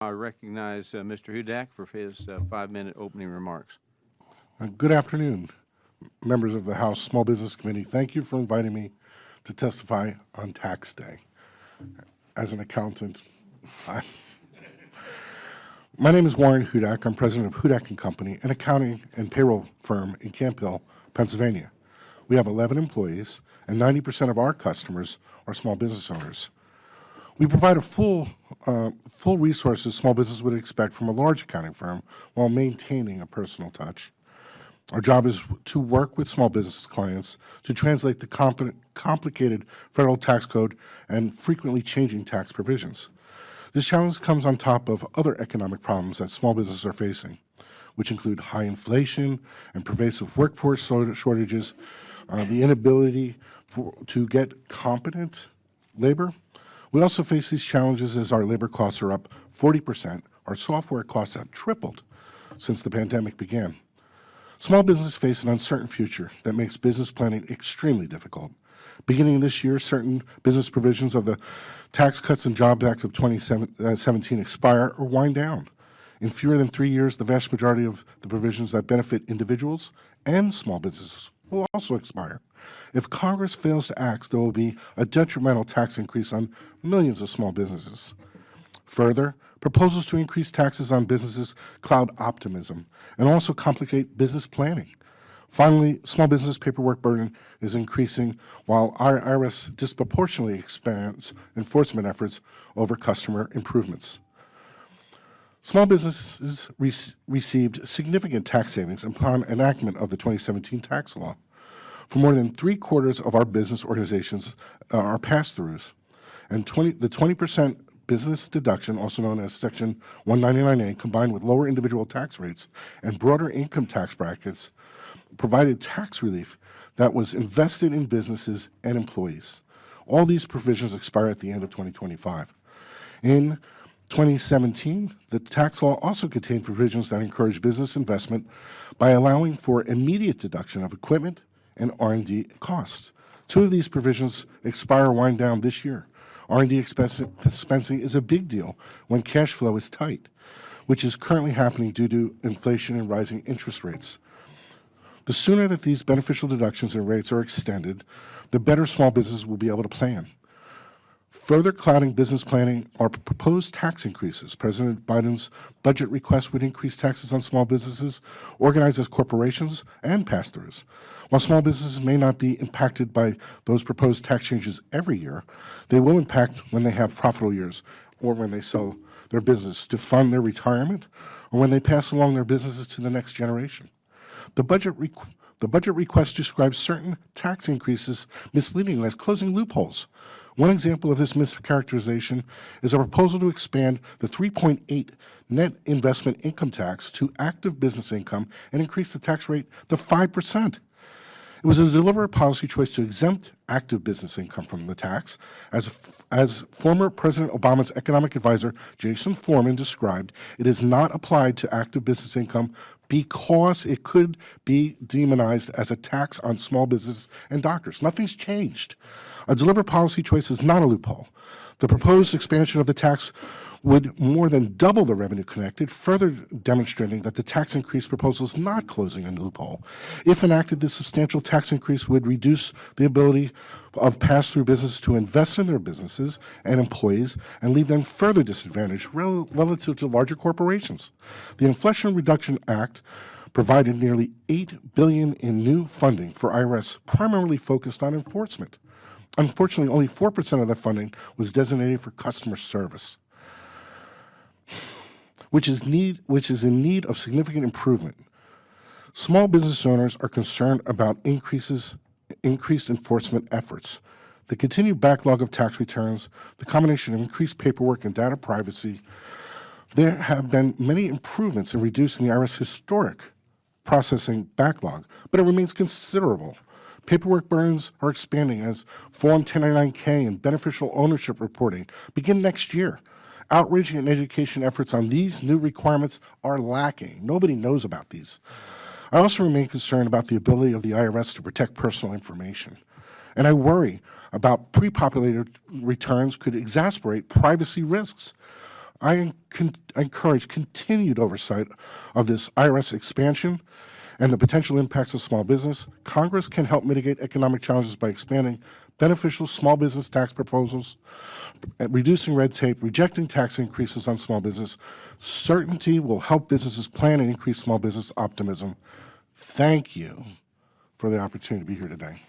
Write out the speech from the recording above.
I recognize Mr. Hudak for his 5-minute opening remarks. Good afternoon, members of the House Small Business Committee. Thank you for inviting me to testify on tax day. As an accountant, I, my name is Warren Hudak. I'm president of Hudak & Company, an accounting and payroll firm in Camp Hill, Pennsylvania. We have 11 employees, and 90% of our customers are small business owners. We provide a full resources small business would expect from a large accounting firm while maintaining a personal touch. Our job is to work with small business clients to translate the complicated federal tax code and frequently changing tax provisions. This challenge comes on top of other economic problems that small businesses are facing, which include high inflation and pervasive workforce shortages, the inability to get competent labor. We also face these challenges as our labor costs are up 40%. Our software costs have tripled since the pandemic began. Small businesses face an uncertain future that makes business planning extremely difficult. Beginning this year, certain business provisions of the Tax Cuts and Jobs Act of 2017 expire or wind down. In fewer than 3 years, the vast majority of the provisions that benefit individuals and small businesses will also expire. If Congress fails to act, there will be a detrimental tax increase on millions of small businesses. Further, proposals to increase taxes on businesses cloud optimism and also complicate business planning. Finally, small business paperwork burden is increasing while our IRS disproportionately expands enforcement efforts over customer improvements. Small businesses received significant tax savings upon enactment of the 2017 tax law. For more than 3/4 of our business organizations are pass-throughs, and the 20% business deduction, also known as Section 199A, combined with lower individual tax rates and broader income tax brackets, provided tax relief that was invested in businesses and employees. All these provisions expire at the end of 2025. In 2017, the tax law also contained provisions that encourage business investment by allowing for immediate deduction of equipment and R&D costs. 2 of these provisions expire or wind down this year. R&D expensing is a big deal when cash flow is tight, which is currently happening due to inflation and rising interest rates. The sooner that these beneficial deductions and rates are extended, the better small businesses will be able to plan. Further clouding business planning are proposed tax increases. President Biden's budget request would increase taxes on small businesses organized as corporations and pass-throughs. While small businesses may not be impacted by those proposed tax changes every year, they will impact when they have profitable years or when they sell their business to fund their retirement or when they pass along their businesses to the next generation. The budget request describes certain tax increases misleadingly as closing loopholes. One example of this mischaracterization is a proposal to expand the 3.8 net investment income tax to active business income and increase the tax rate to 5%. It was a deliberate policy choice to exempt active business income from the tax. As former President Obama's economic advisor, Jason Foreman, described, it is not applied to active business income because it could be demonized as a tax on small business and doctors. Nothing's changed. A deliberate policy choice is not a loophole. The proposed expansion of the tax would more than double the revenue connected, further demonstrating that the tax increase proposal is not closing a loophole. If enacted, this substantial tax increase would reduce the ability of pass-through businesses to invest in their businesses and employees and leave them further disadvantaged relative to larger corporations. The Inflation Reduction Act provided nearly $8 billion in new funding for IRS, primarily focused on enforcement. Unfortunately, only 4% of that funding was designated for customer service, which is in need of significant improvement. Small business owners are concerned about increased enforcement efforts. The continued backlog of tax returns, the combination of increased paperwork and data privacy. There have been many improvements in reducing the IRS historic processing backlog, but it remains considerable. Paperwork burdens are expanding as Form 1099-K and beneficial ownership reporting begin next year. Outreach and education efforts on these new requirements are lacking. Nobody knows about these. I also remain concerned about the ability of the IRS to protect personal information. And I worry about pre-populated returns could exacerbate privacy risks. I encourage continued oversight of this IRS expansion and the potential impacts of small business. Congress can help mitigate economic challenges by expanding beneficial small business tax proposals, reducing red tape, rejecting tax increases on small business. Certainty will help businesses plan and increase small business optimism. Thank you for the opportunity to be here today.